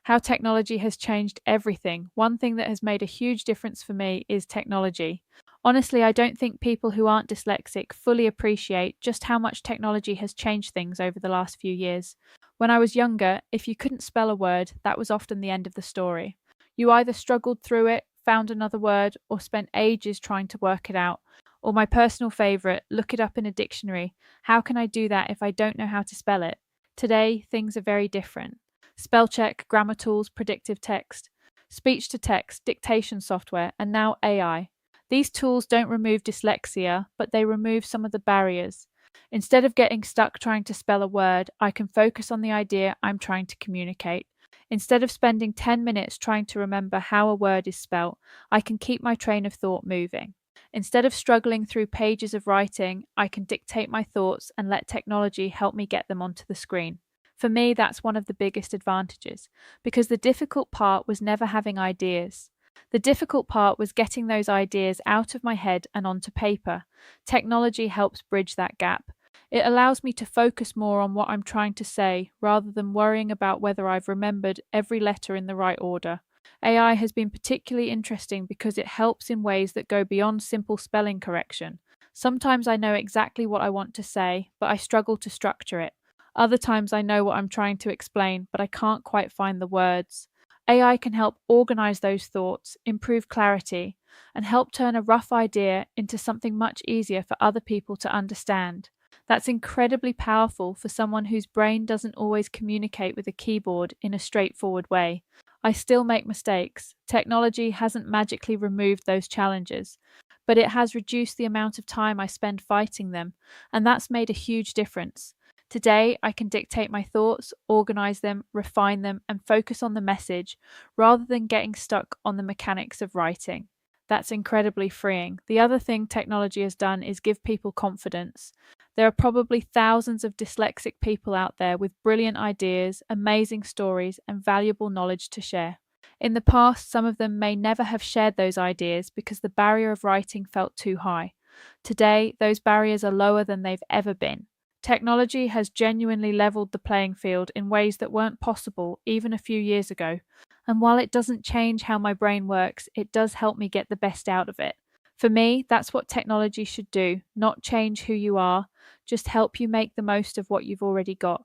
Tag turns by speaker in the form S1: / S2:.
S1: How technology has changed everything. One thing that has made a huge difference for me is technology. Honestly, I don't think people who aren't dyslexic fully appreciate just how much technology has changed things over the last few years. When I was younger, if you couldn't spell a word, that was often the end of the story. You either struggled through it, found another word, or spent ages trying to work it out. Or my personal favourite, look it up in a dictionary. How can I do that if I don't know how to spell it? Today, things are very different. Spell check, grammar tools, predictive text, speech to text, dictation software, and now AI. These tools don't remove dyslexia, but they remove some of the barriers. Instead of getting stuck trying to spell a word, I can focus on the idea I'm trying to communicate. Instead of spending 10 minutes trying to remember how a word is spelt, I can keep my train of thought moving. Instead of struggling through pages of writing, I can dictate my thoughts and let technology help me get them onto the screen. For me, that's one of the biggest advantages, because the difficult part was never having ideas. The difficult part was getting those ideas out of my head and onto paper. Technology helps bridge that gap. It allows me to focus more on what I'm trying to say, rather than worrying about whether I've remembered every letter in the right order. AI has been particularly interesting because it helps in ways that go beyond simple spelling correction. Sometimes I know exactly what I want to say, but I struggle to structure it. Other times I know what I'm trying to explain, but I can't quite find the words. AI can help organize those thoughts, improve clarity, and help turn a rough idea into something much easier for other people to understand. That's incredibly powerful for someone whose brain doesn't always communicate with a keyboard in a straightforward way. I still make mistakes. Technology hasn't magically removed those challenges, but it has reduced the amount of time I spend fighting them, and that's made a huge difference. Today, I can dictate my thoughts, organize them, refine them, and focus on the message rather than getting stuck on the mechanics of writing. That's incredibly freeing. The other thing technology has done is give people confidence. There are probably thousands of dyslexic people out there with brilliant ideas, amazing stories, and valuable knowledge to share. In the past, some of them may never have shared those ideas because the barrier of writing felt too high. Today, those barriers are lower than they've ever been. Technology has genuinely leveled the playing field in ways that weren't possible even a few years ago. And while it doesn't change how my brain works, it does help me get the best out of it. For me, that's what technology should do, not change who you are, just help you make the most of what you've already got.